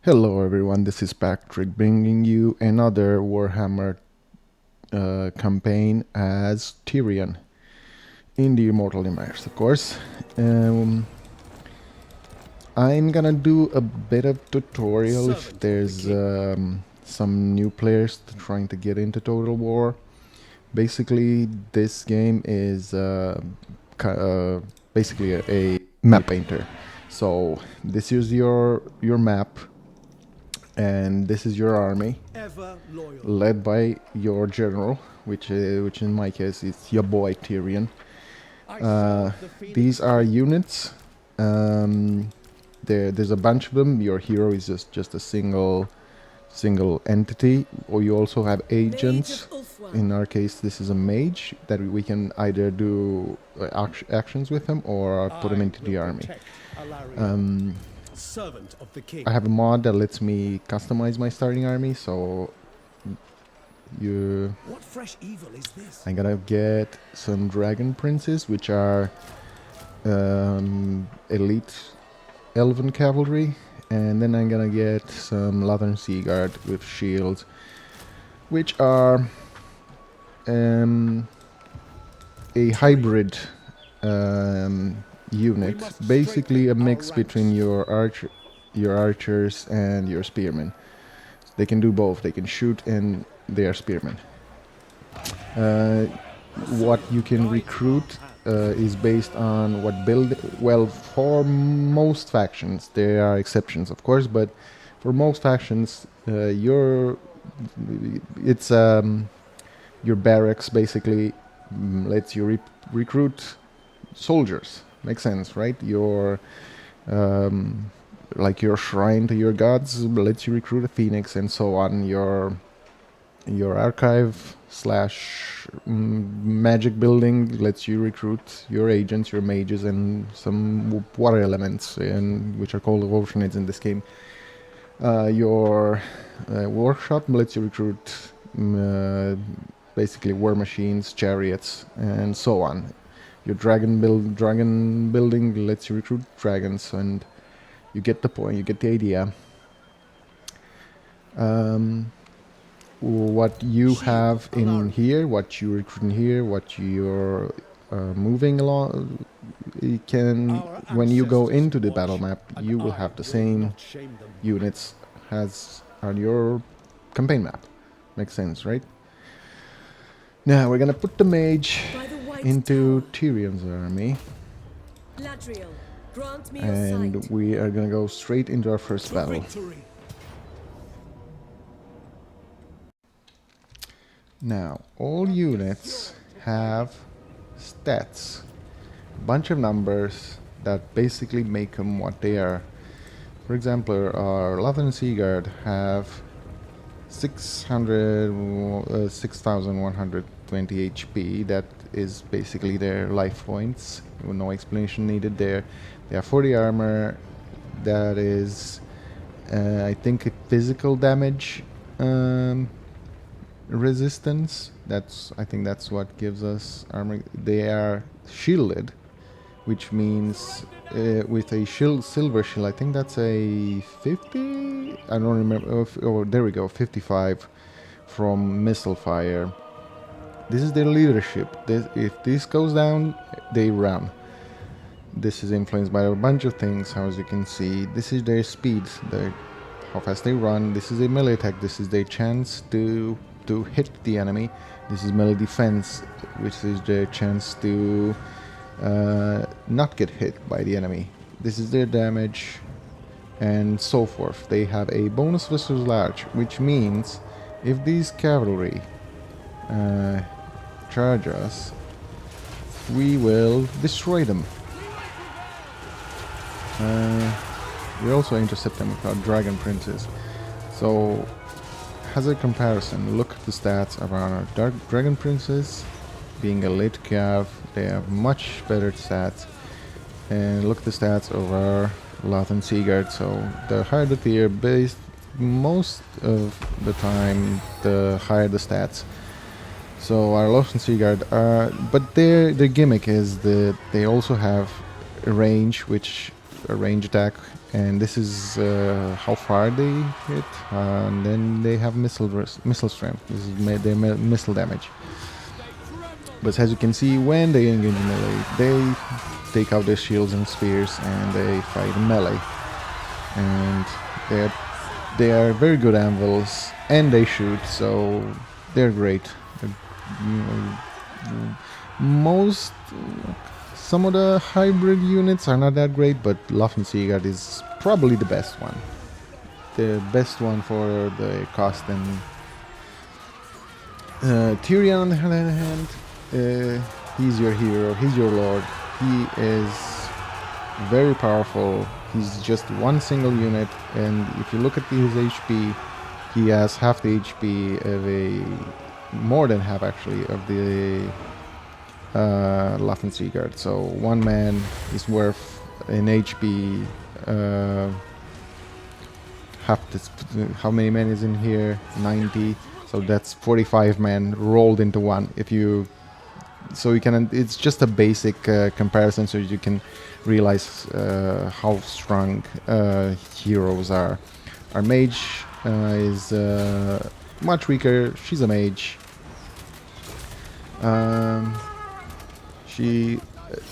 Hello everyone, this is Patrick bringing you another Warhammer campaign as Tyrion in the Immortal Empires, of course. I'm gonna do a bit of tutorial if there's some new players trying to get into Total War. Basically, this game is basically a map painter. So this is your map. And this is your army, led by your general, which in my case is your boy Tyrion. These are units. There's a bunch of them. Your hero is just a single entity, or you also have agents. In our case, this is a mage that we can either do actions with him or put him into the army. Servant of the king. I have a mod that lets me customize my starting army, so What fresh evil is this? I'm gonna get some dragon princes, which are elite elven cavalry, and then I'm gonna get some Lathern Sea Guard with shields, which are a hybrid unit, basically a mix between your archers and your spearmen. They can do both. They can shoot and they are spearmen. What you can recruit is based on what build. Well, for most factions, there are exceptions, of course, but for most factions, your barracks basically lets you recruit soldiers. Makes sense, right? Your like your shrine to your gods lets you recruit a phoenix and so on. Your archive / magic building lets you recruit your agents, your mages, and some water elements, and which are called oceanids in this game. Your workshop lets you recruit basically war machines, chariots, and so on. Your dragon building lets you recruit dragons, and you get the point, you get the idea. What you have in here, what you recruit in here, what you're moving along, you can, when you go into the battle map, you will have the same units as on your campaign map. Makes sense, right? Now we're gonna put the mage into Tyrion's army, and we are gonna go straight into our first battle. Now, all units have stats, a bunch of numbers that basically make them what they are. For example, our Lathern Sea Guard have 6,120 HP. That is basically their life points. No explanation needed there. They have 40 armor. That is, I think, a physical damage resistance. I think that's what gives us armor. They are shielded, which means with a silver shield, I think that's a 50. I don't remember. Oh, there we go, 55 from missile fire. This is their leadership. If this goes down, they run. This is influenced by a bunch of things, as you can see. This is their speed, how fast they run. This is a melee attack. This is their chance to hit the enemy. This is melee defense, which is their chance to not get hit by the enemy. This is their damage, and so forth. They have a bonus versus large, which means if these cavalry charge us, we will destroy them. We also intercept them with our dragon princes. So, as a comparison, look at the stats of our dragon princes. Being a late cav, they have much better stats. And look at the stats of our Lathern Sea Guard. So the higher the tier, based most of the time, the higher the stats. So our Lathern Sea Guard are, but their gimmick is that they also have a range, which a range attack, and this is how far they hit, and then they have missile strength. This is their missile damage. But as you can see, when they engage in melee, they take out their shields and spears and they fight in melee. And they are very good anvils, and they shoot, so they're great. Some of the hybrid units are not that great, but Waffensieger is probably the best one. The best one for the cost. And Tyrion, on the other hand, he's your hero, he's your lord. He is very powerful. He's just one single unit, and if you look at his HP, he has half the HP of more than half actually, of the Waffensieger. So one man is worth in HP half this. How many men is in here? 90. So that's 45 men rolled into one. So you can. It's just a basic comparison, so you can realize how strong heroes are. Our mage is much weaker. She's a mage.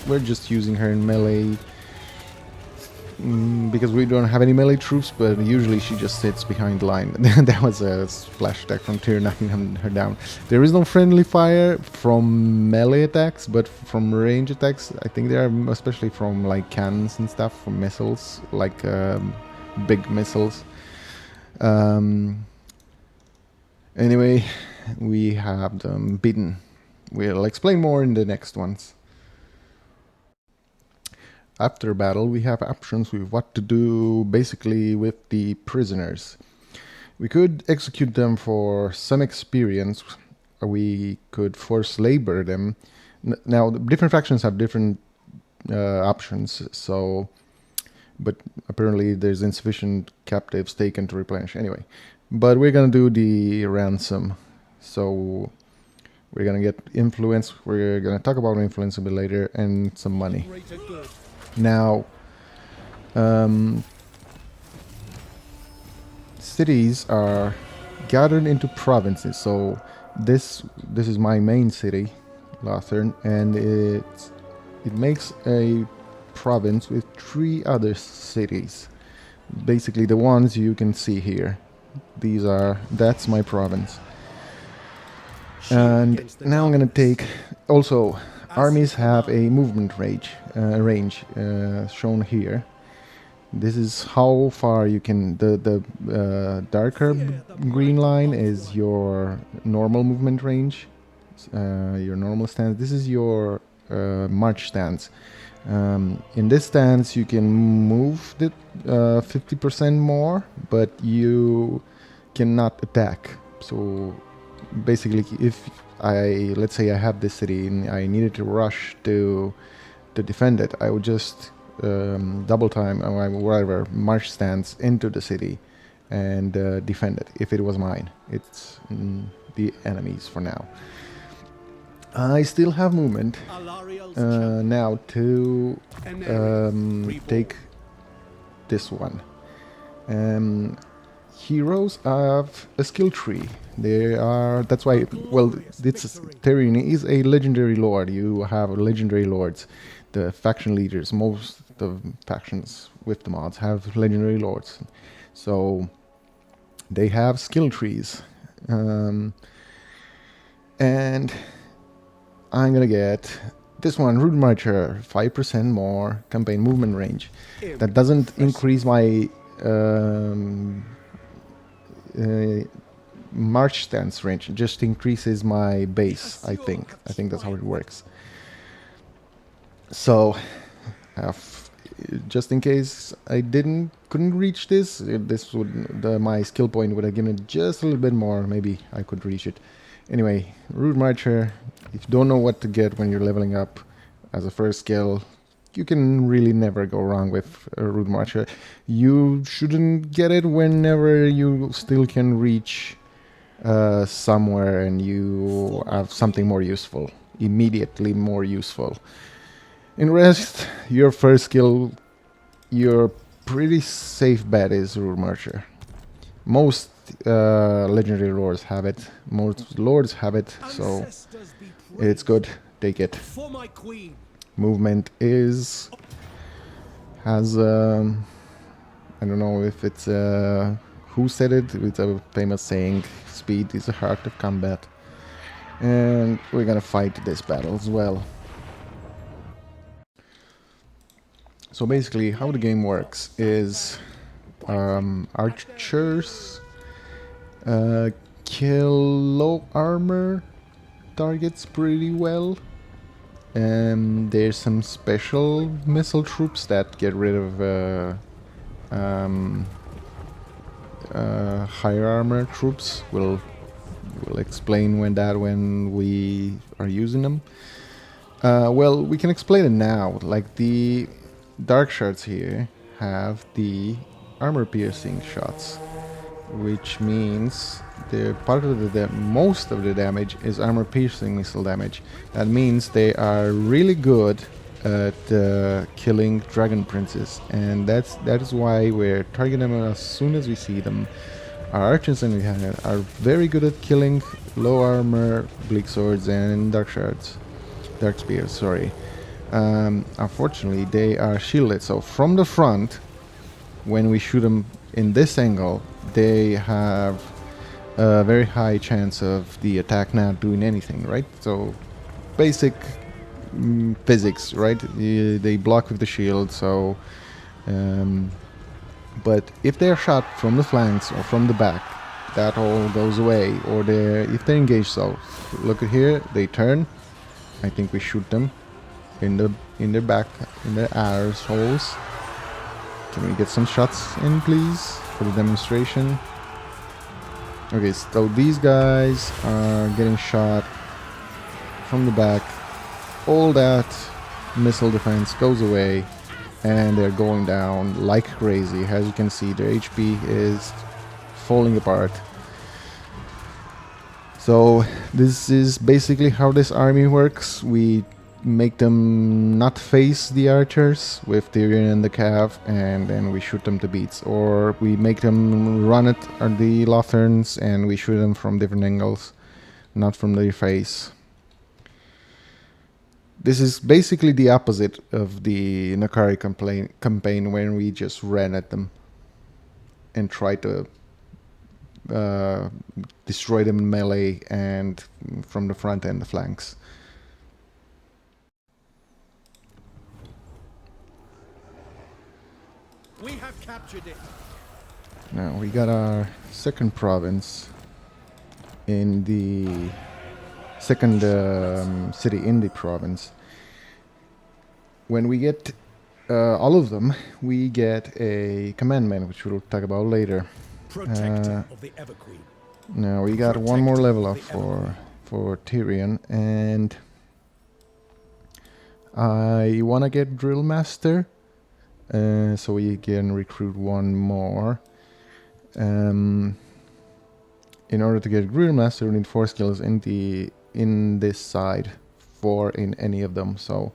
We're just using her in melee because we don't have any melee troops, but usually she just sits behind the line. That was a splash attack from Tyr, knocking her down. There is no friendly fire from melee attacks, but from range attacks, I think there are, especially from like cannons and stuff, from missiles, like big missiles. Anyway, we have them beaten. We'll explain more in the next ones. After battle, we have options with what to do basically with the prisoners. We could execute them for some experience, or we could force labor them. Now, the different factions have different options, but apparently there's insufficient captives taken to replenish. Anyway, but we're gonna do the ransom. So we're gonna get influence. We're gonna talk about influence a bit later, and some money. Now, cities are gathered into provinces. So this is my main city, Lothern, and it makes a province with 3 other cities. Basically, the ones you can see here. That's my province. And now I'm gonna take also. Armies have a movement range shown here. This is how far you can. The darker green line is your normal movement range, your normal stance. This is your march stance. In this stance, you can move it 50% more, but you cannot attack. So basically, let's say I have this city and I needed to rush to defend it, I would just double time or whatever march stance into the city and defend it if it was mine. It's the enemies for now. I still have movement now to take this one. Heroes have a skill tree. That's why. Well, Tyrion is a legendary lord. You have legendary lords. The faction leaders, most of the factions with the mods have legendary lords. So they have skill trees, and I'm gonna get this one, Root Marcher, 5% more campaign movement range. That doesn't increase my march stance range, just increases my base. I think that's how it works. So just in case I couldn't reach this would my skill point would have given it just a little bit more. Maybe I could reach it. Anyway, Root Marcher, if you don't know what to get when you're leveling up as a first skill, you can really never go wrong with a Root Marcher. You shouldn't get it whenever you still can reach somewhere and you have something more useful, immediately more useful. In rest, your first skill, you're pretty safe bet is Rune Marcher. Most legendary lords have it. Most lords have it, so Ancestors be it's good. Take it. for my queen. Movement has I don't know if it's who said it. It's a famous saying: "Speed is the heart of combat." And we're gonna fight this battle as well. So basically, how the game works is archers kill low armor targets pretty well. There's some special missile troops that get rid of higher armor troops. We'll explain when we are using them. Well, we can explain it now. Like the dark shards here have the armor piercing shots, which means the part of the most of the damage is armor piercing missile damage. That means they are really good at killing dragon princes, and that is why we're targeting them as soon as we see them. Our archers and we are very good at killing low armor bleak swords and dark spears. Sorry. Unfortunately, they are shielded, so from the front, when we shoot them in this angle, they have a very high chance of the attack not doing anything, right? So, basic physics, right? They block with the shield, so... but if they're shot from the flanks or from the back, that all goes away. Or if they're engaged, so look at here, they turn. I think we shoot them in their back, in their arrows holes. Can we get some shots in, please, for the demonstration? Okay, so these guys are getting shot from the back. All that missile defense goes away, and they're going down like crazy. As you can see, their HP is falling apart. So this is basically how this army works. We make them not face the archers with Tyrion and the Cataph, and then we shoot them to beats. Or we make them run at the Lotherns and we shoot them from different angles, not from their face. This is basically the opposite of the Nakari campaign when we just ran at them and tried to destroy them in melee and from the front and the flanks. We have captured it. Now we got our second province in the second city in the province. When we get all of them, we get a commandment, which we'll talk about later. Protector of the Everqueen. Now we got one more level up for Tyrion, and I want to get Drill Master, so we can recruit one more. In order to get Drill Master, we need 4 skills in this side, 4 in any of them. So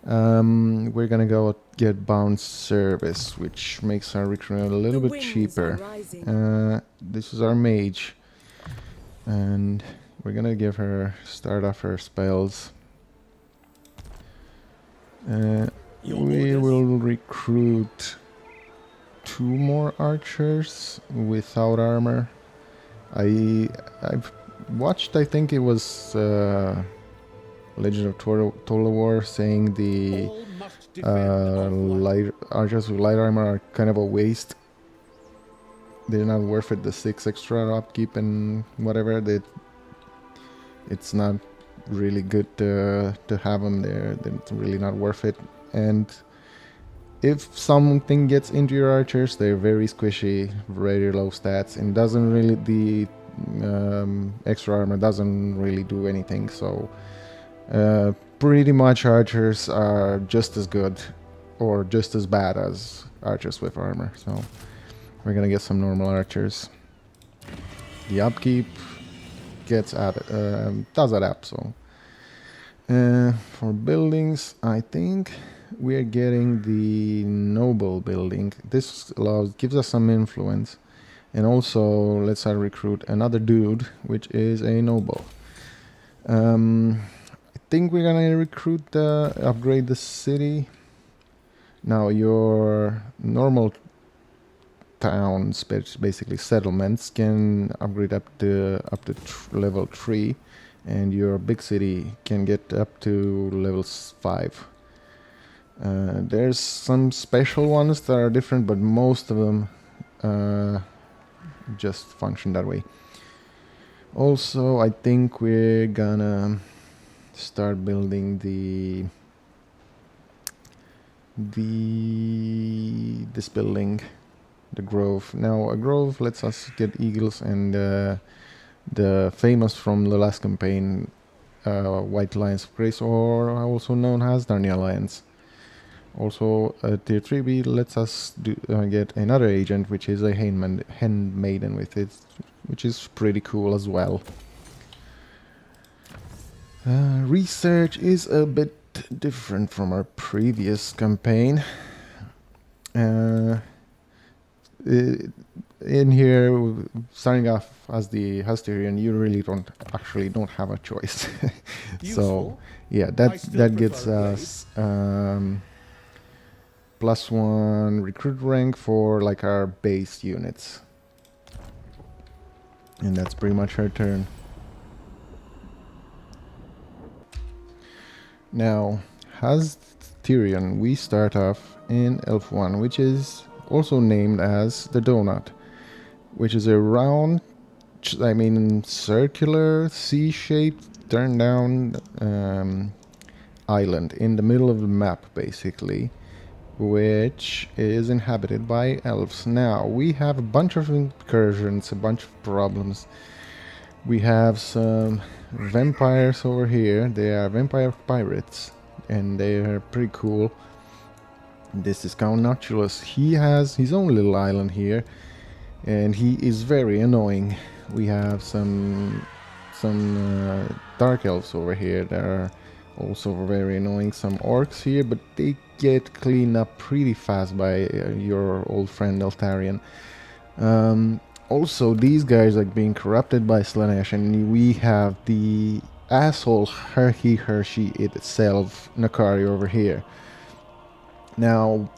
we're gonna go get Bound Service, which makes our recruitment a little bit cheaper. This is our mage, and we're gonna give her start off her spells. We will recruit 2 more archers without armor. I've watched, I think it was Legend of Total War, saying the archers with light armor are kind of a waste. They're not worth it, the 6 extra upkeep and whatever. It's not really good to have them there. It's really not worth it. And if something gets into your archers, they're very squishy, very low stats, and doesn't really, the extra armor doesn't really do anything. So pretty much archers are just as good or just as bad as archers with armor. So we're gonna get some normal archers. The upkeep gets added, does add up. So for buildings, I think we are getting the noble building. This gives us some influence. And also, let's recruit another dude, which is a noble. I think we're gonna upgrade the city. Now, your normal towns, basically settlements, can upgrade up to level 3, and your big city can get up to level 5. There's some special ones that are different, but most of them just function that way. Also, I think we're gonna start building this building, the grove. Now, a grove lets us get eagles and the famous from the last campaign, White Lions of Grace, or also known as Narnia Lions. Also, tier 3B lets us get another agent, which is a handmaiden with it, which is pretty cool as well. Research is a bit different from our previous campaign. In here, starting off as the Tyrion, you really don't have a choice. So yeah, that gets us +1 recruit rank for like our base units, and that's pretty much our turn. Now, as Tyrion, we start off in Elf 1, which is also named as the Donut, which is a round, circular, C-shaped, turned down island in the middle of the map, basically, which is inhabited by elves. Now, we have a bunch of incursions, a bunch of problems. We have some vampires over here. They are vampire pirates, and they are pretty cool. This is Count Noctulus. He has his own little island here, and he is very annoying. We have some dark elves over here that are also very annoying. Some orcs here, but they get cleaned up pretty fast by your old friend Eltarion. Also, these guys are being corrupted by Slaanesh, and we have the asshole Hershey itself, Nakari, over here. Now,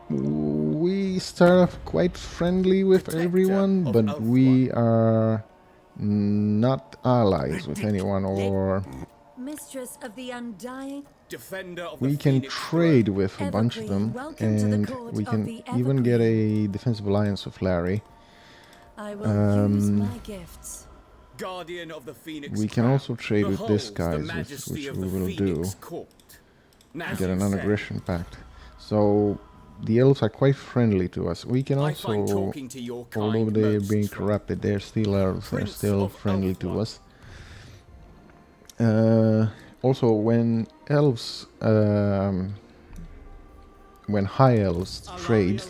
we start off quite friendly with everyone, but we are not allies with anyone, or Mistress of the Undying. We can trade with a bunch of them, and we can even get a defensive alliance with Larry. I will use my gifts. Guardian of the Phoenix. We can also trade with this guy, which we will do. Get an aggression pact. So the elves are quite friendly to us. We can also, although they're being corrupted, they're still elves. They're still friendly to us. Also, when elves, when high elves trade,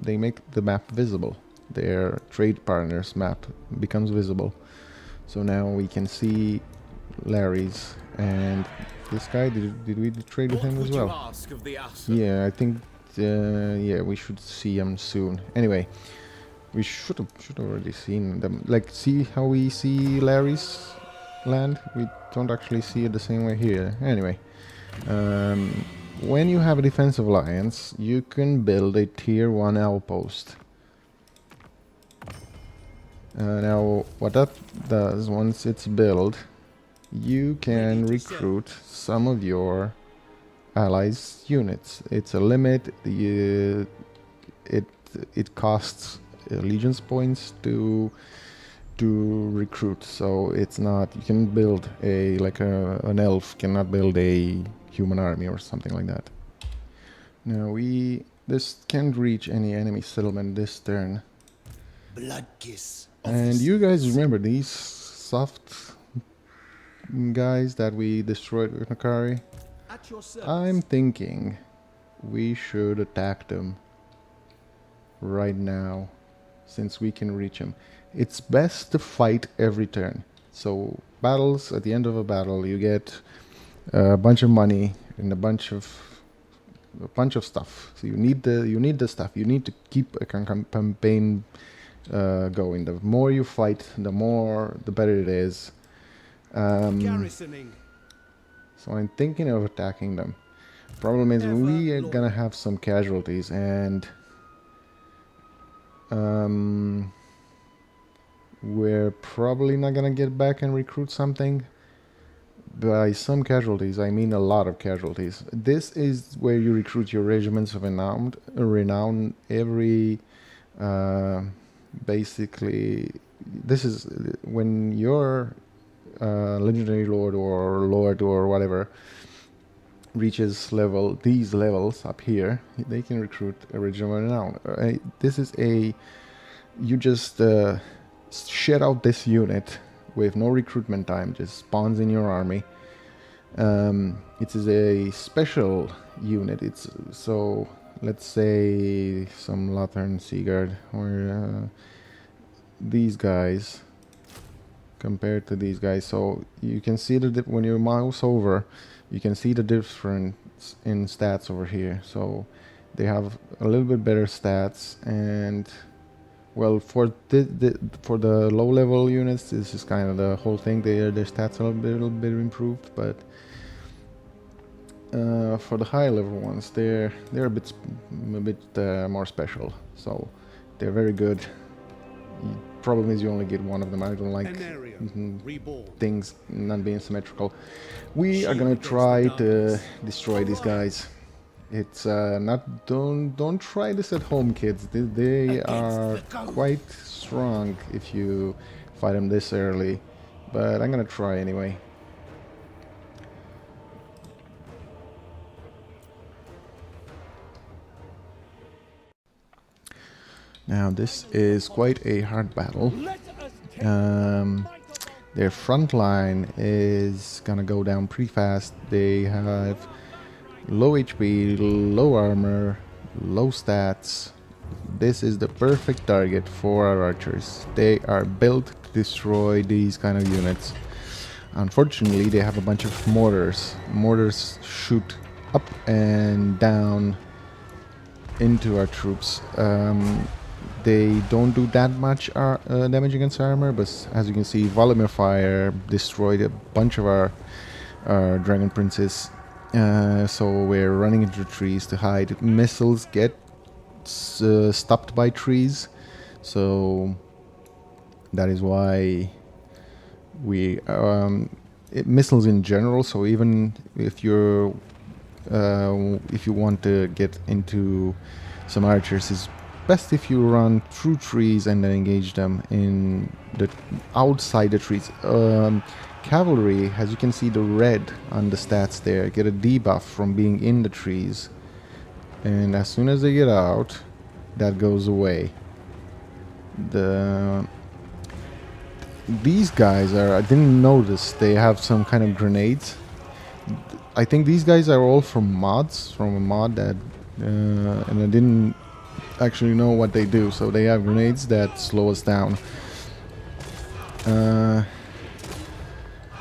they make the map visible. Their trade partner's map becomes visible. So now we can see Larry's, and this guy, did we trade with him as well? Yeah, I think yeah, we should see him soon. Anyway, we should have already seen them. Like, see how we see Larry's land? We don't actually see it the same way here. Anyway, when you have a defensive alliance, you can build a tier 1 outpost. Now, what that does, once it's built, you can recruit some of your allies' units. It's a limit. It costs allegiance points to recruit, so it's not, you can build an elf cannot build a human army or something like that. Now this can't reach any enemy settlement this turn. Blood kiss. And you guys remember these soft guys that we destroyed with Nakari? I'm thinking we should attack them right now, since we can reach them. It's best to fight every turn. So battles, at the end of a battle, you get a bunch of money and a bunch of a bunch of stuff. So you need the stuff. You need to keep a campaign going. The more you fight, the better it is. Garrisoning. So I'm thinking of attacking them. Problem is we are gonna have some casualties, and we're probably not gonna get back and recruit something. By some casualties, I mean a lot of casualties. This is where you recruit your regiments of renown every basically, this is when your legendary lord or whatever reaches these levels up here, they can recruit a regiment of renown. This is you just shed out this unit with no recruitment time, just spawns in your army. It is a special unit. It's so, let's say some Lothern Seaguard, or these guys compared to these guys. So you can see when you mouse over, you can see the difference in stats over here. So they have a little bit better stats, and well, for the low level units, this is kind of the whole thing. Their stats are a little bit improved, but for the high level ones, they're a bit more special. So they're very good. Problem is you only get one of them. I don't like things not being symmetrical. We are gonna try to destroy these guys. It's not, don't try this at home, kids. They are quite strong if you fight them this early, but I'm gonna try anyway. Now this is quite a hard battle. Their front line is gonna go down pretty fast. They have low HP, low armor, low stats. This is the perfect target for our archers. They are built to destroy these kind of units. Unfortunately, they have a bunch of mortars. Mortars shoot up and down into our troops. They don't do that much damage against armor, but as you can see, volume of fire destroyed a bunch of our dragon princes. So we're running into trees to hide. Missiles get stopped by trees, so that is why we missiles in general. So even if you want to get into some archers, it's best if you run through trees and then engage them in the outside the trees. Cavalry, as you can see, the red on the stats there, get a debuff from being in the trees, and as soon as they get out, that goes away. These guys are, I didn't notice they have some kind of grenades. I think these guys are all from mods, from a mod that and I didn't actually know what they do. So they have grenades that slow us down.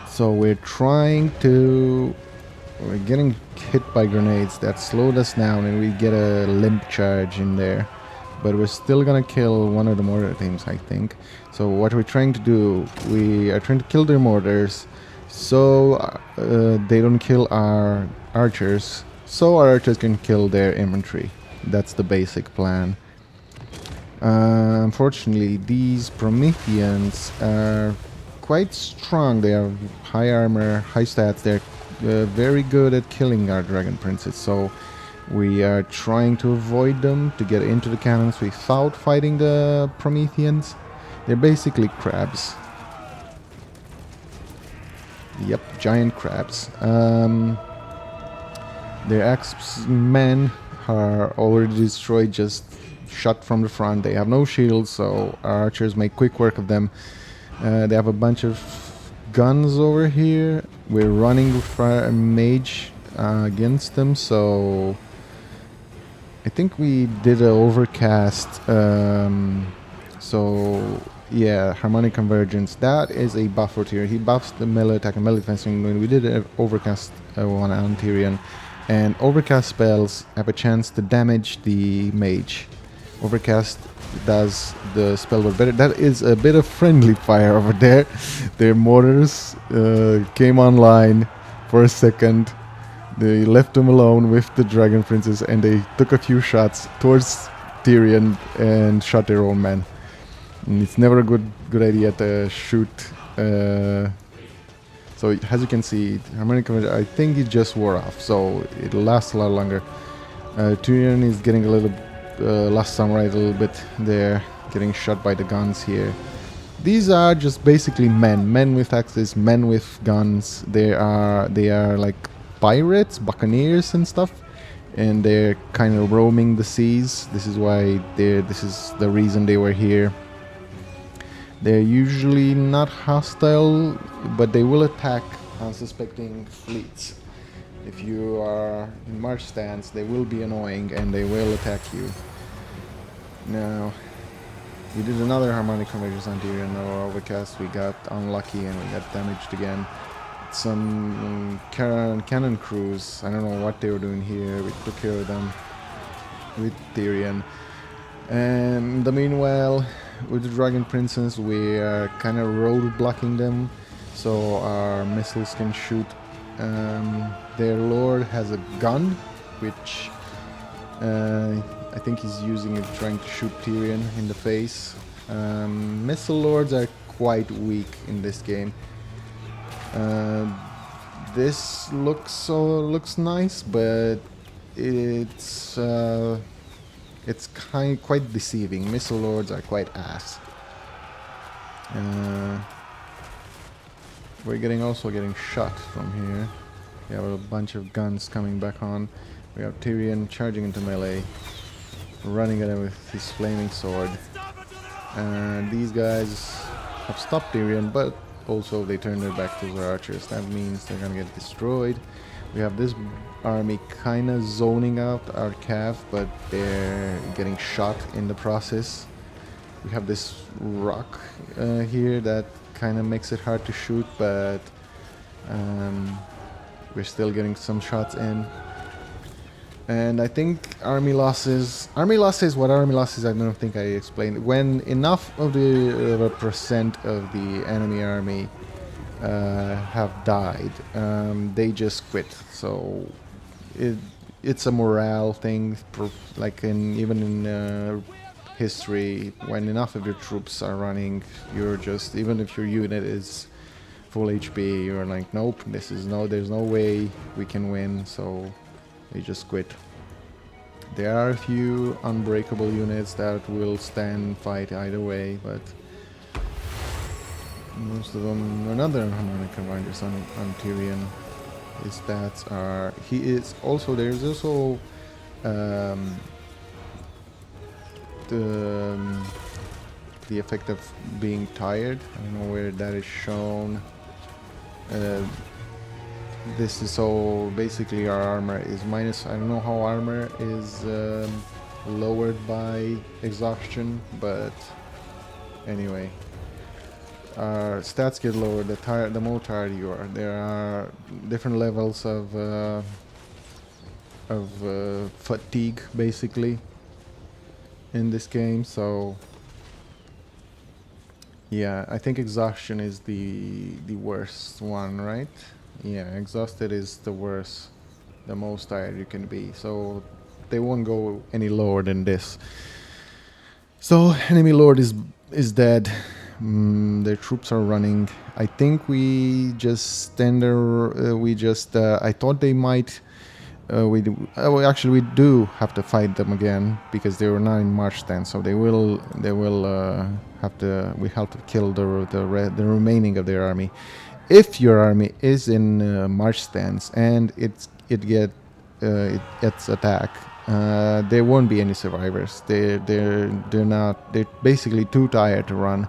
So we're getting hit by grenades that slowed us down, and we get a limp charge in there. But we're still gonna kill one of the mortar teams, I think. So what we're trying to do, we are trying to kill their mortars, so they don't kill our archers, so our archers can kill their infantry. That's the basic plan. Unfortunately, these Prometheans are quite strong. They have high armor, high stats. They're very good at killing our dragon princes. So we are trying to avoid them to get into the cannons without fighting the Prometheans. They're basically crabs. Yep, giant crabs. Their axemen are already destroyed, just shot from the front. They have no shields, so our archers make quick work of them. They have a bunch of guns over here. We're running with our mage against them, so I think we did an overcast. So yeah, harmonic convergence. That is a buffer tier. He buffs the melee attack and melee defense. When we did an overcast one on Tyrion, and Overcast spells have a chance to damage the mage. Overcast does the spell work better. That is a bit of friendly fire over there. Their mortars came online for a second. They left him alone with the Dragon Princess, and they took a few shots towards Tyrion and shot their own man. And it's never a good idea to shoot. So as you can see, Harmonic Convergence, I think it just wore off, so it'll last a lot longer. Tyrion is getting a little Last Samurai a little bit there, getting shot by the guns here. These are just basically men with axes, men with guns. They are like pirates, buccaneers and stuff, and they're kind of roaming the seas. This is why this is the reason they were here. They're usually not hostile, but they will attack unsuspecting fleets. If you are in march stance, they will be annoying and they will attack you. Now, we did another Harmonic Convergence on Tyrion or Overcast. We got unlucky and we got damaged again. Some cannon crews, I don't know what they were doing here. We took care of them with Tyrion. And in the meanwhile, with the Dragon Princess, we are kind of road blocking them, so our missiles can shoot. Their lord has a gun, which I think he's using it trying to shoot Tyrion in the face. Missile lords are quite weak in this game. This looks nice, but it's quite deceiving. Missile lords are quite ass. We're also getting shot from here. We have a bunch of guns coming back on. We have Tyrion charging into melee, running at him with his flaming sword. These guys have stopped Tyrion, but also they turn their back to their archers. That means they're gonna get destroyed. We have this army kind of zoning out our cav, but they're getting shot in the process. We have this rock here that kind of makes it hard to shoot, but we're still getting some shots in. And I think army losses, what army losses, I don't think I explained. When enough of the percent of the enemy army have died, they just quit. So it's a morale thing, like even in history, when enough of your troops are running, you're just, even if your unit is full HP, you're like, nope, there's no way we can win, so they just quit. There are a few unbreakable units that will stand fight either way, but most of them are not. Harmonic Convergence on Tyrion. His stats are, there's also the effect of being tired. I don't know where that is shown. This is, so basically our armor is minus. I don't know how armor is lowered by exhaustion, but anyway, our stats get lowered the more tired you are. There are different levels of fatigue basically in this game, so yeah, I think exhaustion is the worst one, right? Yeah, exhausted is the worst, the most tired you can be, so they won't go any lower than this. So enemy lord is dead. Their troops are running. I think we just stand there. I thought they might. Actually, we do have to fight them again because they were not in march stance. So they will have to. We have to kill the remaining of their army. If your army is in march stance and it gets attacked, there won't be any survivors. They're basically too tired to run,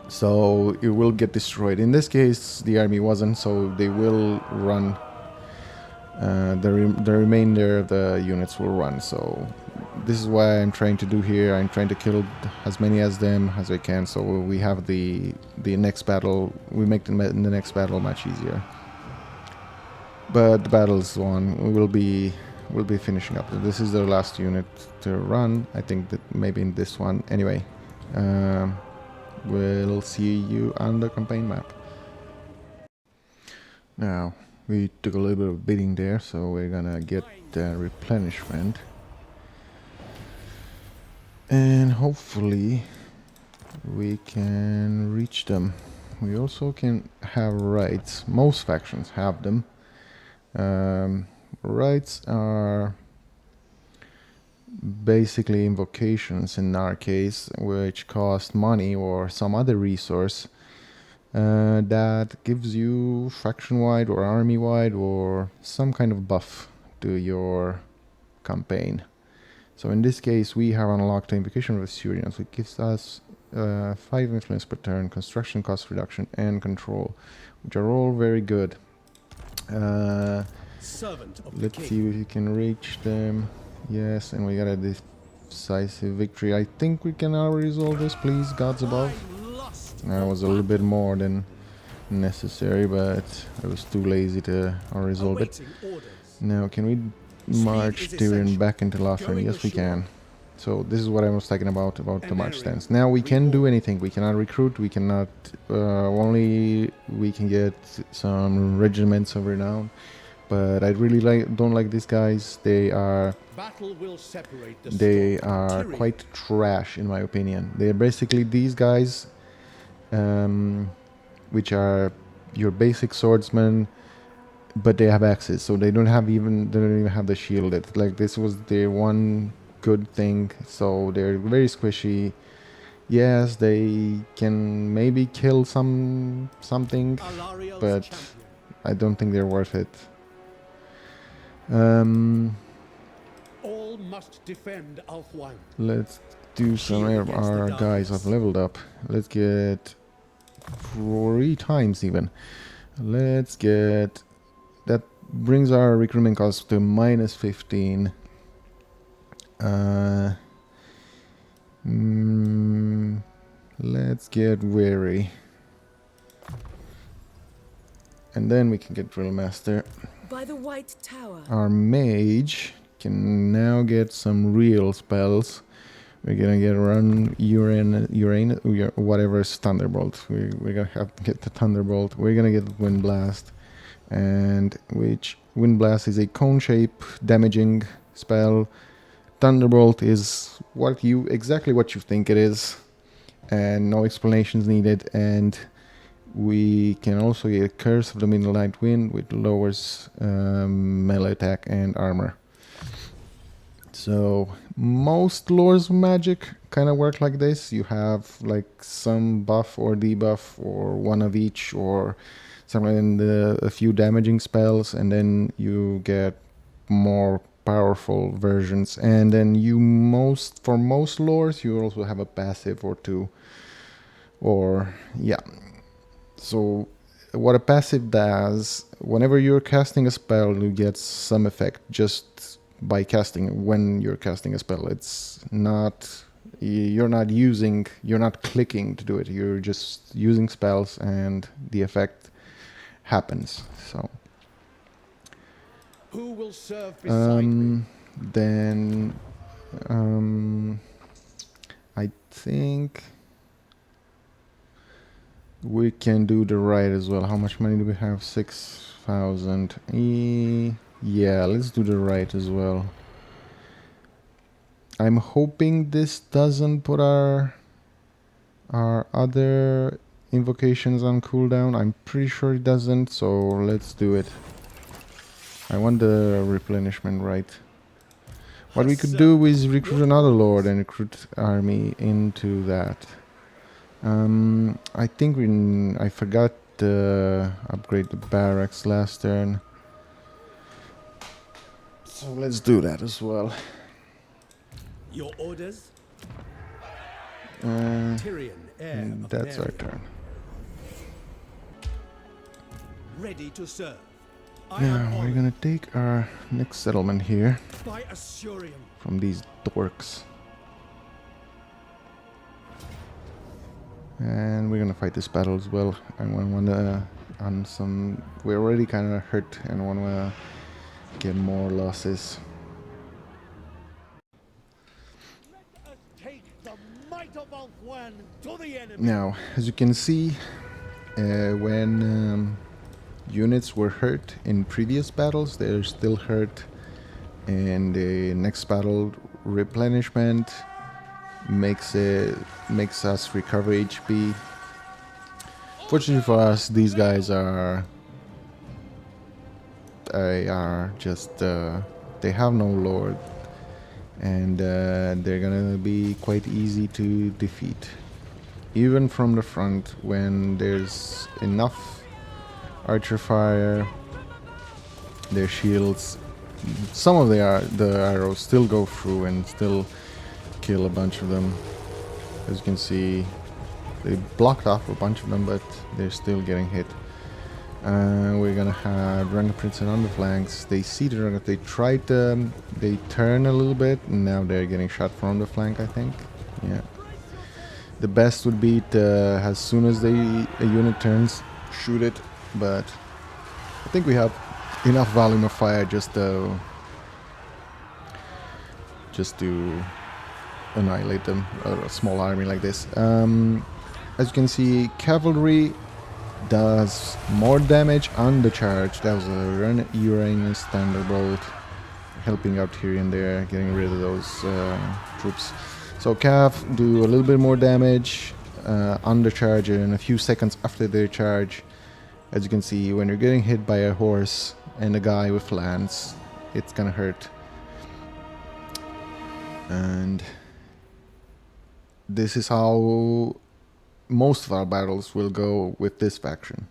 so it will get destroyed. In this case, the army wasn't, so they will run. The remainder of the units will run. So this is what I'm trying to do here. I'm trying to kill as many as them as I can, so we have the next battle. We make the next battle much easier. But the battle's won. We'll be finishing up. This is the last unit to run. I think that maybe in this one. Anyway, we'll see you on the campaign map. Now, we took a little bit of beating there, so we're gonna get the replenishment. And hopefully we can reach them. We also can have rights. Most factions have them. Rights are basically invocations in our case, which cost money or some other resource that gives you faction-wide or army-wide or some kind of buff to your campaign. So in this case, we have unlocked the invocation of Assyrians, which gives us 5 influence per turn, construction cost reduction, and control, which are all very good. Let's see if we can reach them. Yes, and we got a decisive victory. I think we can now resolve this, please, gods above. That was a little bit more than necessary, but I was too lazy to resolve it. Now, can we march Tyrion back into Lothran? Yes, we can. So this is what I was talking about the march stance. Now we can do anything. We cannot recruit. We cannot. Only we can get some regiments of renown. But I really don't like these guys. They are quite trash in my opinion. They are basically these guys, which are your basic swordsmen, but they have axes, so they don't even have the shield. Like this was their one good thing. So they're very squishy. Yes, they can maybe kill something, but I don't think they're worth it. All must defend Alfwine. Let's do some. Our guys have leveled up. Let's get 3 times even. Let's get that. Brings our recruitment cost to -15. Let's get wary, and then we can get drill master. By the White Tower. Our mage can now get some real spells. We're gonna get run Uranus, whatever is Thunderbolt. We're gonna have to get the Thunderbolt. We're gonna get Wind Blast, and which Wind Blast is a cone shape damaging spell. Thunderbolt is exactly what you think it is, and no explanations needed. And we can also get Curse of the Midnight Wind, which lowers melee attack and armor. So most lores of magic kind of work like this. You have like some buff or debuff or one of each, or something in a few damaging spells, and then you get more powerful versions. And then for most lores you also have a passive or two, or yeah. So what a passive does, whenever you're casting a spell, you get some effect just by casting. When you're casting a spell, it's not, you're not clicking to do it. You're just using spells and the effect happens. So who will serve beside me? Then I think we can do the right as well. How much money do we have? 6,000. Yeah, let's do the right as well. I'm hoping this doesn't put our other invocations on cooldown. I'm pretty sure it doesn't, so let's do it. I want the replenishment right. What we could do is recruit another lord and recruit army into that. I think I forgot to upgrade the barracks last turn. So let's do that as well. Your orders? Tyrion, heir of that's our Mary. turn. Ready to serve. Now we're gonna take our next settlement here By Assurium. from these dorks. And we're gonna fight this battle as well. I wanna on some. We're already kind of hurt, and wanna get more losses. Take the might of Ulthuan to the enemy. Now, as you can see, when units were hurt in previous battles, they're still hurt. And the next battle, replenishment makes us recover HP. Fortunately for us, these guys are just they have no lord, and they're gonna be quite easy to defeat, even from the front when there's enough archer fire. Their shields, some of the arrows still go through and still kill a bunch of them. As you can see, they blocked off a bunch of them, but they're still getting hit. We're gonna have Drunken Prince on the flanks. They see the Drunken. They tried to, they turn a little bit, and now they're getting shot from the flank, I think. Yeah. The best would be to, as soon as a unit turns, shoot it, but I think we have enough volume of fire just to annihilate them, a small army like this. As you can see, cavalry does more damage on the charge. That was a Uranus Thunderbolt, helping out Tyrion there, getting rid of those troops. So Cav do a little bit more damage on the charge in a few seconds after their charge. As you can see, when you're getting hit by a horse and a guy with lance, it's gonna hurt. And this is how most of our battles will go with this faction.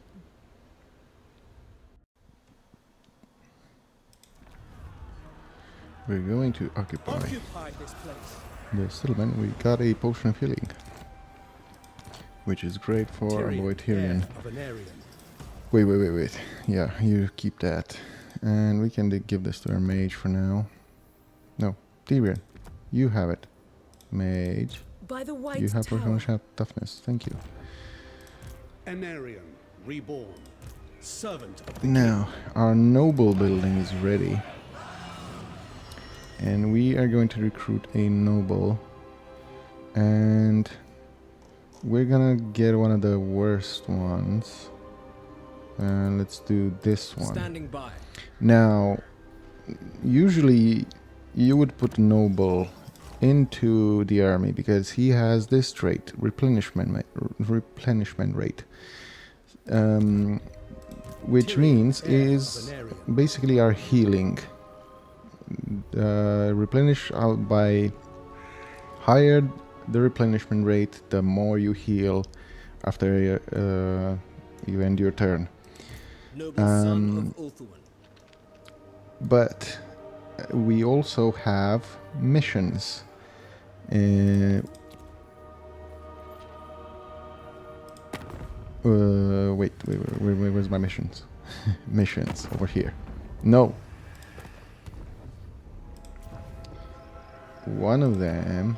We're going to occupy this place. the settlement. We got a potion of healing, which is great for our boy Tyrion. Wait. Yeah, you keep that. And we can give this to our mage for now. No, Tyrion, you have it. Mage. By the white You have tower. professional toughness. Thank you. Anarian, reborn, servant of the Now, our noble building is ready. And we are going to recruit a noble. And we're gonna get one of the worst ones. And let's do this one. standing by. Now, usually you would put noble into the army because he has this trait, replenishment rate, which means is basically our healing. Replenish out by higher the replenishment rate, the more you heal after you end your turn. Noble son of Ulthuan. But we also have missions. Wait, where's my missions? Missions over here. No. One of them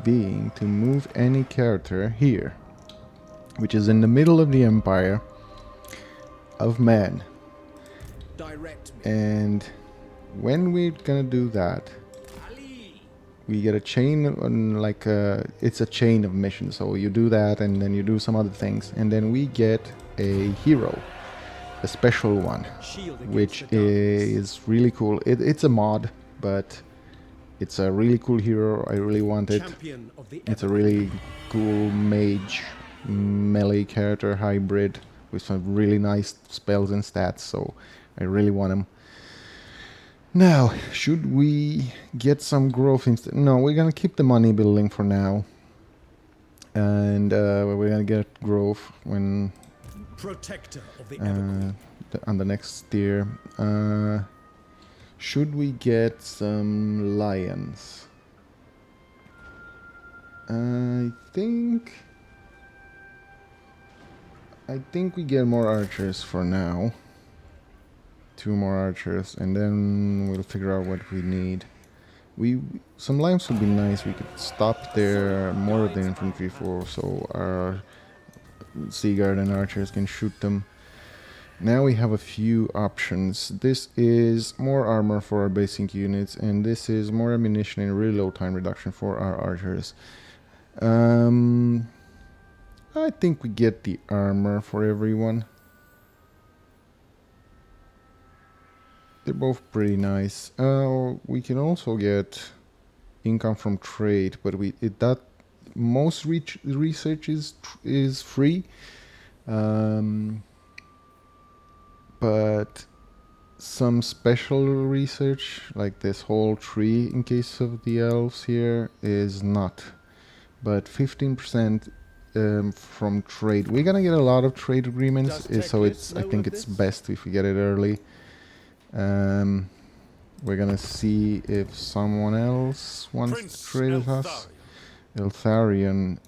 being to move any character here, which is in the middle of the Empire of Man. Direct me. And when we're gonna do that, we get a chain on, like it's a chain of missions. So you do that, and then you do some other things, and then we get a hero, a special one, which is really cool. It's a mod, but it's a really cool hero. I really want it. It's a really cool mage melee character hybrid with some really nice spells and stats, so I really want him. Now, should we get some growth instead? No, we're gonna keep the money building for now. And we're gonna get growth when Protector of the on the next tier. Should we get some lions? I think we get more archers for now. 2 more archers, and then we'll figure out what we need. Some lives would be nice. We could stop their more of their infantry for so our Sea Guard and archers can shoot them. Now we have a few options. This is more armor for our basic units, and this is more ammunition and reload time reduction for our archers. I think we get the armor for everyone. They're both pretty nice. We can also get income from trade, but most research is free. But some special research, like this whole tree in case of the elves here, is not. But 15% from trade. We're gonna get a lot of trade agreements, so I think it's best if we get it early. We're gonna see if someone else wants to trade with us. Eltharion.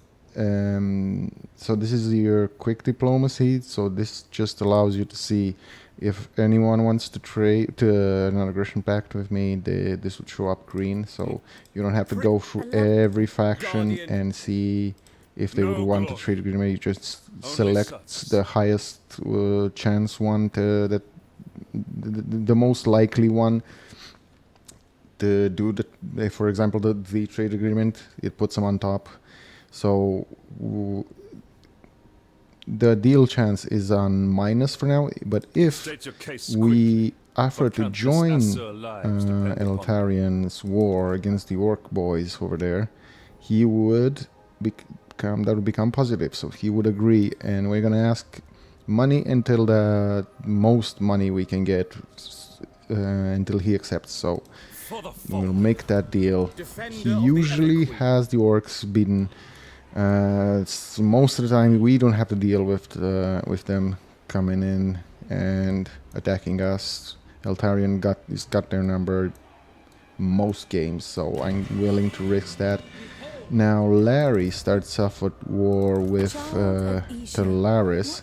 So this is your quick diplomacy. So this just allows you to see if anyone wants to trade to an aggression pact with me. This would show up green, so you don't have to go through every faction and see if they would want to trade agreement. You just select the highest chance one, the most likely one to do for example, the trade agreement. It puts them on top. So the deal chance is on minus for now, but if we offer to join Eltarian's war against the orc boys over there, he would become positive. So he would agree, and we're gonna ask money until the most money we can get until he accepts. So we'll make that deal. He usually has the orcs beaten. Most of the time we don't have to deal with them coming in and attacking us. Eltarian got their number most games, so I'm willing to risk that. Now Larry starts off at war with Talaris.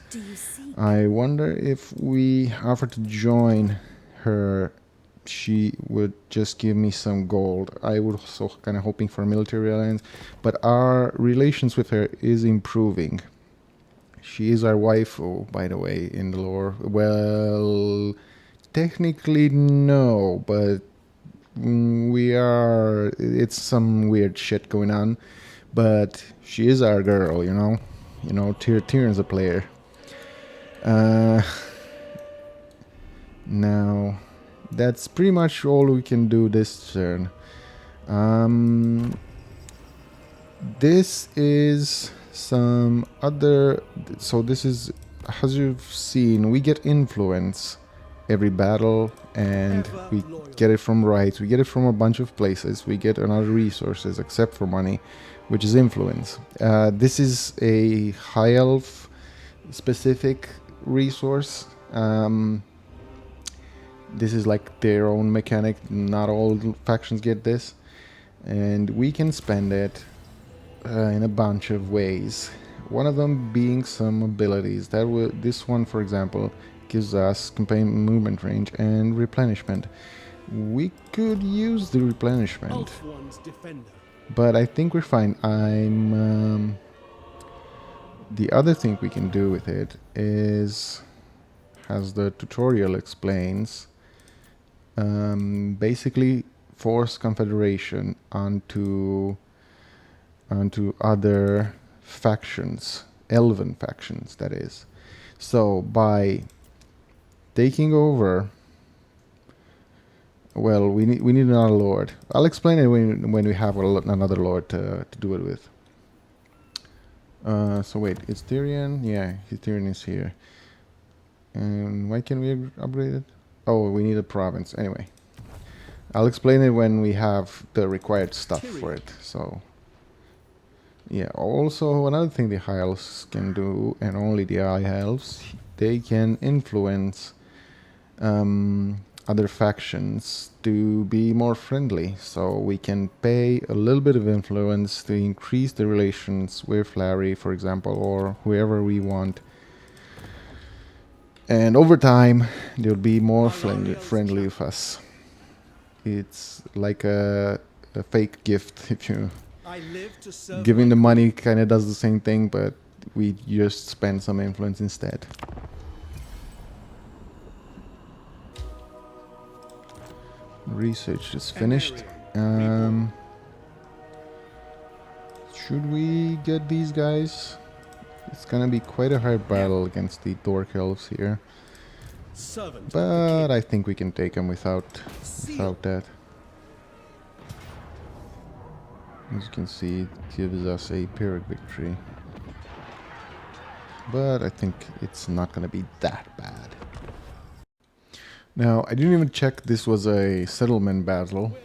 I wonder if we offer to join her, she would just give me some gold. I would also kind of hoping for a military alliance, but our relations with her is improving. She is our waifu, by the way, in the lore. Well, technically no, but it's some weird shit going on. But she is our girl, you know. Tyrion's a player. Now, that's pretty much all we can do this turn. This is some other... So this is, as you've seen, we get influence every battle, and we get it from rights. We get it from a bunch of places. We get another resources, except for money, which is influence. This is a high elf specific resource. This is like their own mechanic. Not all factions get this, and we can spend it in a bunch of ways. One of them being some abilities. This one, for example, gives us campaign movement range and replenishment. We could use the replenishment, but I think we're fine. The other thing we can do with it is, as the tutorial explains, basically force confederation onto other factions, elven factions, that is. So by taking over, well, we need another lord. I'll explain it when we have another lord to do it with. So wait, it's Tyrion? Yeah, Tyrion is here. And why can we upgrade it? Oh, we need a province. Anyway, I'll explain it when we have the required stuff for it. So, yeah. Also, another thing the High Elves can do, and only the High Elves, they can influence other factions to be more friendly. So we can pay a little bit of influence to increase the relations with Larry, for example, or whoever we want. And over time, they'll be more friendly with us. It's like a a fake gift. If you I live to serve giving my the money kind of does the same thing, but we just spend some influence instead. Research is finished. Should we get these guys? It's gonna be quite a hard battle against the Dork Elves here, servant. but I think we can take them without that. As you can see, it gives us a Pyrrhic victory, but I think it's not gonna be that bad. Now, I didn't even check this was a settlement battle,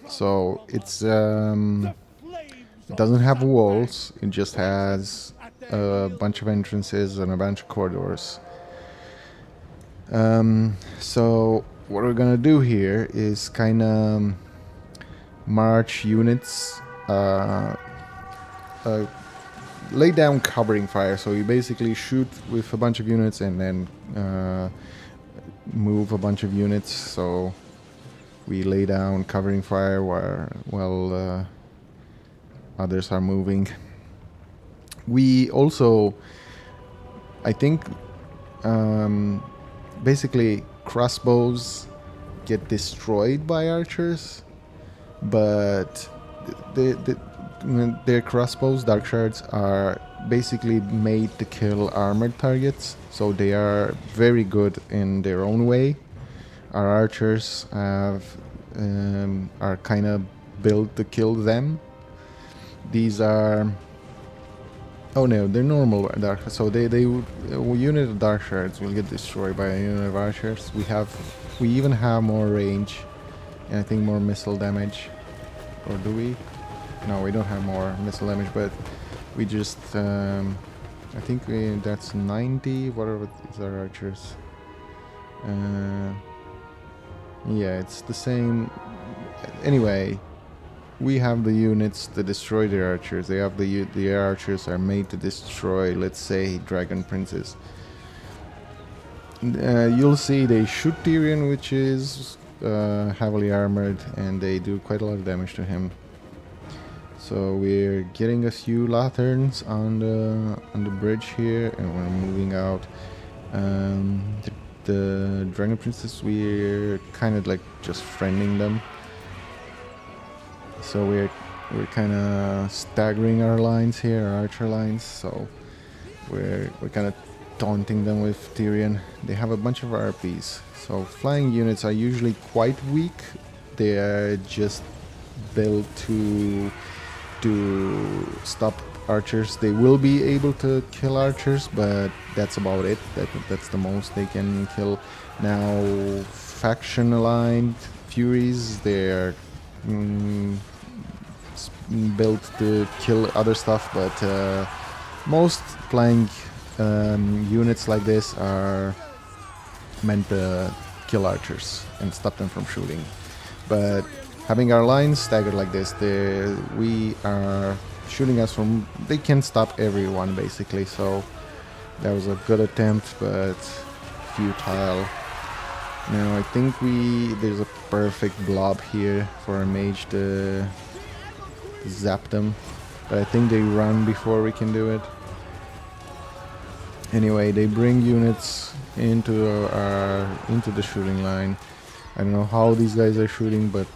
so it's it doesn't have walls, it just has a bunch of entrances and a bunch of corridors. So what we're gonna do here is kind of march units, lay down covering fire. So you basically shoot with a bunch of units and then move a bunch of units. So we lay down covering fire while others are moving. We also, I think, basically crossbows get destroyed by archers, but their crossbows, dark shards, are basically made to kill armored targets, so they are very good in their own way. Our archers are kind of built to kill them. These are, oh no, they're normal dark, so a unit of dark shards will get destroyed by a unit of archers. We even have more range, and I think more missile damage. Or do we? No, we don't have more missile damage, but we just I think that's 90. What are these are archers? Yeah, it's the same. Anyway, we have the units to destroy the archers. They have the archers are made to destroy, let's say, dragon princes. You'll see they shoot Tyrion, which is heavily armored, and they do quite a lot of damage to him. So we're getting a few lanterns on the bridge here, and we're moving out. The dragon princes, we're kind of like just friending them. So we're kind of staggering our lines here, our archer lines. So we're kind of taunting them with Tyrion. They have a bunch of RPs. So flying units are usually quite weak. They are just built to stop archers. They will be able to kill archers, but that's about it. That's the most they can kill. Now, faction aligned Furies, they're built to kill other stuff, but most flying units like this are meant to kill archers and stop them from shooting. But having our lines staggered like this, we are shooting us from, they can stop everyone basically. So that was a good attempt, but futile. Now I think there's a perfect blob here for a mage to zap them, but I think they run before we can do it. Anyway, they bring units into the shooting line. I don't know how these guys are shooting, but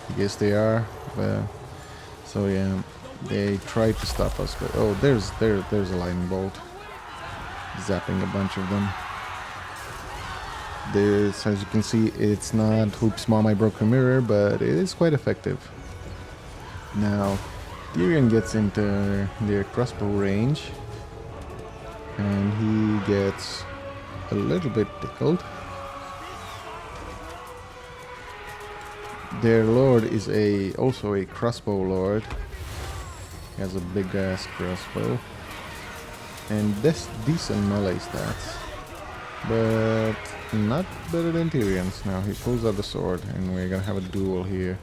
I guess they are. So yeah, they tried to stop us, but oh, there's a lightning bolt, zapping a bunch of them. This, as you can see, it's not Hoops Maw My Broken Mirror, but it is quite effective. Now, Tyrion gets into their crossbow range, and he gets a little bit tickled. Their lord is also a crossbow lord. He has a big ass crossbow and decent melee stats, but not better than Tyrion's. Now he pulls out the sword, and we're gonna have a duel here.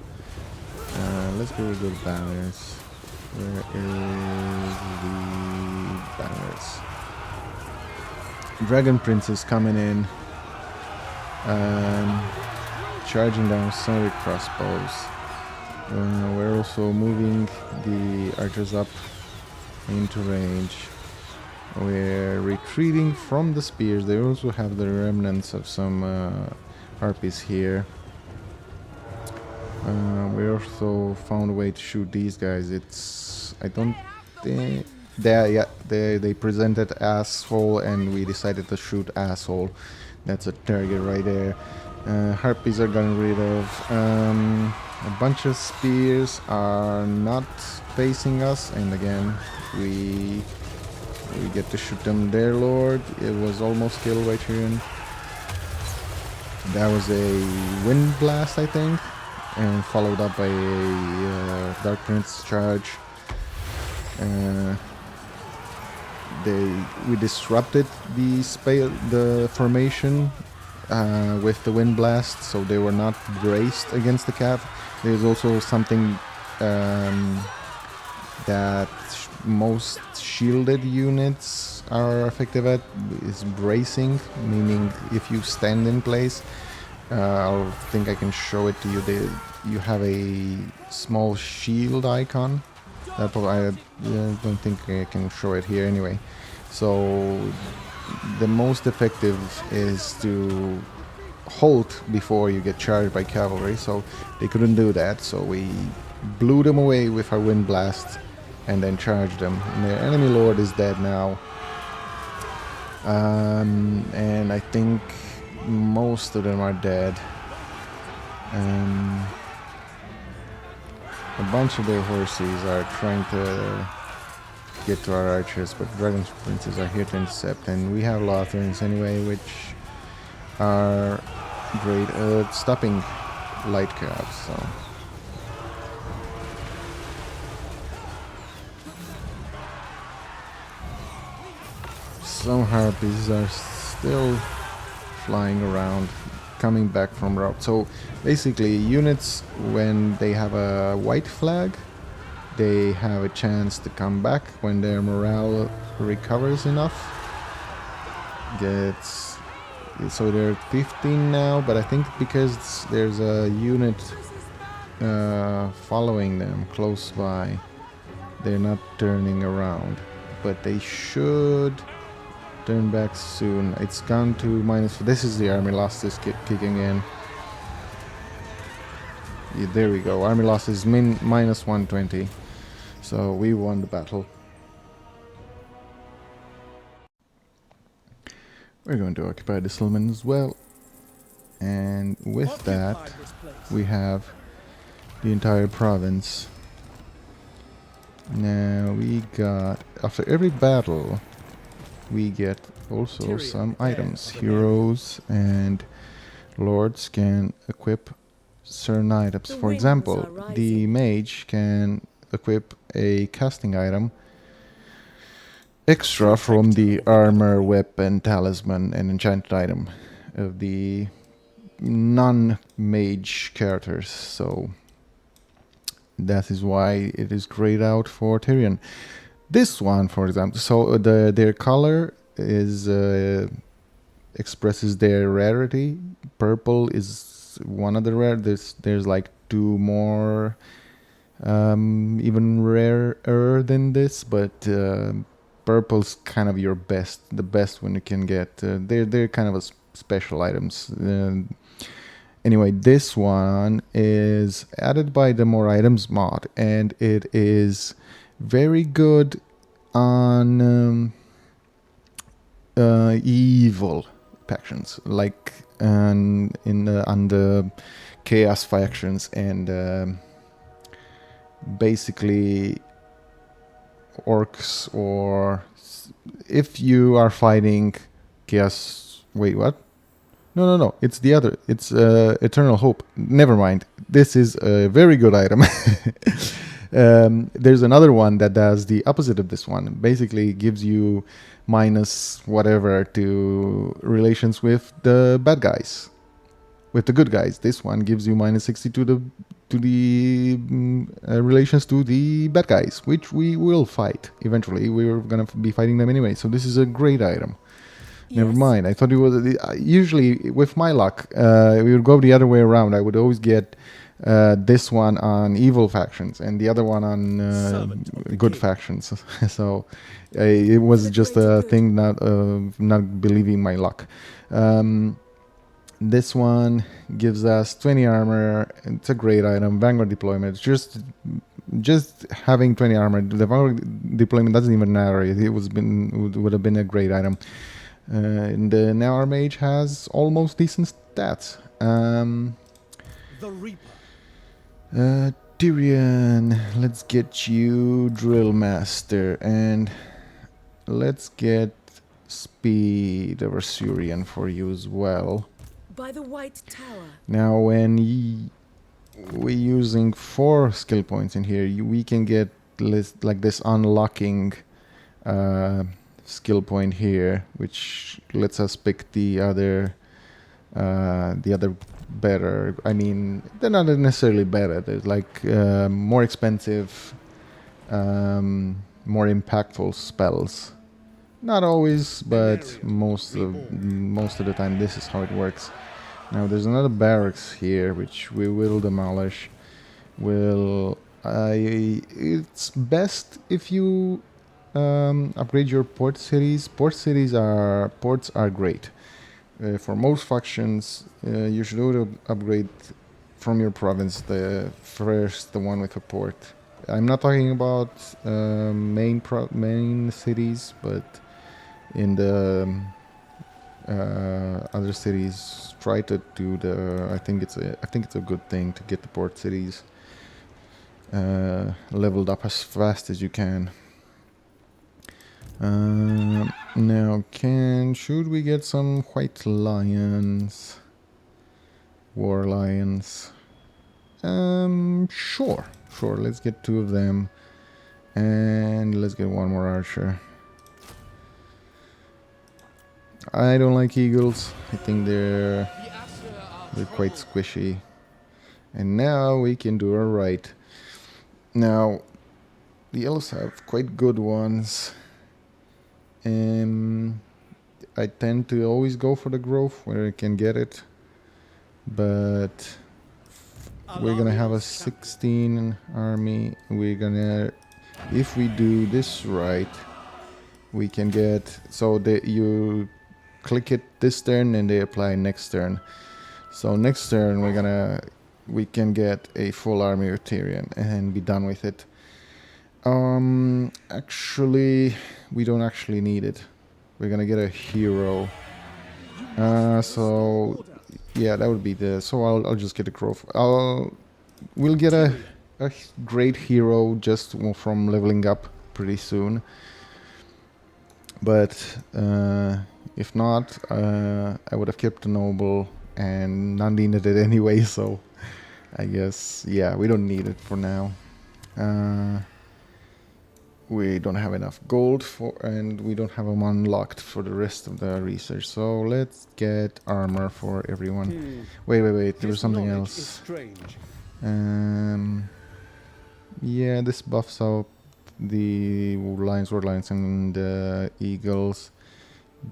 Let's go with the banners. Where is the banners? Dragon Prince is coming in, charging down some of the crossbows. We're also moving the archers up into range. We're retreating from the spears. They also have the remnants of some harpies here. We also found a way to shoot these guys. I don't think they presented asshole and we decided to shoot asshole. That's a target right there. Harpies are gotten rid of. A bunch of spears are not facing us, and again we get to shoot them there, Lord. It was almost killed by Tyrion. That was a wind blast, I think, and followed up by a Dark Prince charge. We disrupted the formation with the wind blast, so they were not braced against the Cav. There's also something that most shielded units are effective at, is bracing, meaning if you stand in place, I think I can show it to you. You have a small shield icon. I don't think I can show it here anyway. So the most effective is to halt before you get charged by cavalry, so they couldn't do that, so we blew them away with our wind blast and then charged them. And the enemy lord is dead now, and I think most of them are dead. A bunch of their horses are trying to get to our archers, but dragon princes are here to intercept, and we have Lothrans anyway, which are great at stopping light calves. So some harpies are still flying around, coming back from route. So basically, units, when they have a white flag, they have a chance to come back when their morale recovers enough. So they're 15 now, but I think because there's a unit following them close by, they're not turning around, but they should turn back soon. It's gone to minus. This is the army loss is kicking in. Yeah, there we go. Army loss is minus 120. So we won the battle. We're going to occupy the settlement as well. And with that, we have the entire province. Now we got, after every battle, we get also some items. Heroes and lords can equip certain items. For example, the mage can equip a casting item extra from the armor, weapon, talisman, and enchanted item of the non-mage characters. So that is why it is grayed out for Tyrion. This one, for example, so their color is expresses their rarity. Purple is one of the rare. There's like two more even rarer than this, but purple's kind of the best one you can get. They're kind of special items. Anyway, this one is added by the More Items mod, and it is very good on evil factions, like on the chaos factions, and basically orcs, or if you are fighting chaos. Wait, what? No, it's the other. It's Eternal Hope. Never mind. This is a very good item. There's another one that does the opposite of this one. Basically gives you minus whatever to relations with the bad guys. With the good guys. This one gives you minus 60 to the relations to the bad guys, which we will fight eventually. We're going to be fighting them anyway. So this is a great item. Yes. Never mind. I thought it was... usually, with my luck, we would go the other way around. I would always get This one on evil factions and the other one on good factions. So it was just a thing, not believing my luck. This one gives us 20 armor. It's a great item. Vanguard deployment. Just having 20 armor. The Vanguard deployment doesn't even matter. It would have been a great item. And now our mage has almost decent stats. The Reaper. Tyrion, let's get you Drill Master, and let's get Speed of Arsurian for you as well. By the White Tower. Now, when we're using 4 skill points in here, we can get like this unlocking skill point here, which lets us pick the other better. I mean, they're not necessarily better. They're like more expensive, more impactful spells. Not always, but most of the time, this is how it works. Now, there's another barracks here, which we will demolish. It's best if you upgrade your port cities. Ports are great. For most factions, you should upgrade from your province the one with a port. I'm not talking about main cities, but in the other cities, try to do the. I think it's a good thing to get the port cities leveled up as fast as you can. Now, should we get some white lions? War lions? Sure. Let's get 2 of them. And let's get 1 more archer. I don't like eagles. I think they're quite squishy. And now we can do our right. Now, the elves have quite good ones. I tend to always go for the growth where I can get it, but we're gonna have a 16 army. If we do this right, we can get, so you click it this turn and they apply next turn. So next turn we can get a full army of Tyrion and be done with it. Actually, we don't actually need it. We're gonna get a hero. So yeah, that would be so I'll just get a growth. We'll get a great hero just from leveling up pretty soon. But if not, I would have kept the noble and not needed it anyway. So I guess, yeah, we don't need it for now. We don't have enough gold and we don't have them unlocked for the rest of the research. So let's get armor for everyone. Wait, there was something else. Yeah, this buffs up the lions, war lions, and the eagles.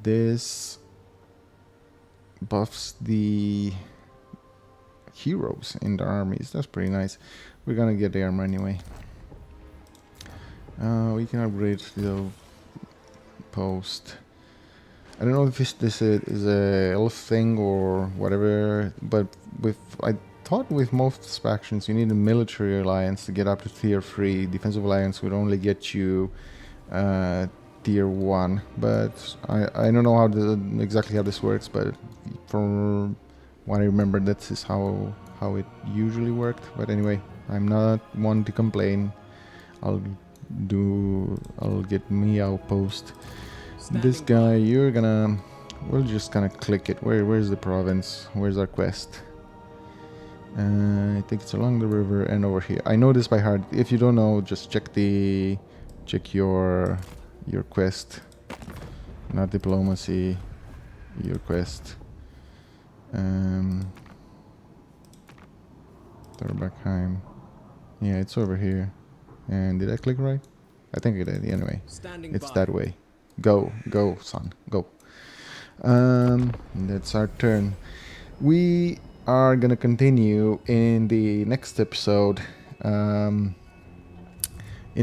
This buffs the heroes in the armies. That's pretty nice. We're gonna get the armor anyway. We can upgrade the post. I don't know if this is a elf thing or whatever, but I thought with most factions you need a military alliance to get up to tier 3. Defensive alliance would only get you tier 1, but I don't know exactly how this works, but from what I remember, that is how it usually worked. But anyway, I'm not one to complain. I'll get me outpost. This guy, we're just gonna click it. Where's the province? Where's our quest? I think it's along the river and over here. I know this by heart. If you don't know, just check your quest. Not diplomacy, your quest. Thorbergheim. Yeah, it's over here. And did I click right? I think I did. Anyway, it's that way. Go, son, go. That's our turn. We are gonna continue in the next episode. In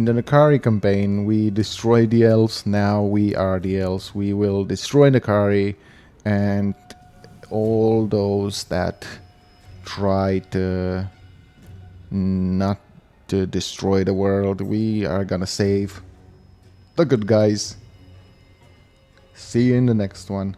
the Nakari campaign, we destroyed the elves. Now we are the elves. We will destroy Nakari, and all those that try to not to destroy the world, we are gonna save the good guys. See you in the next one.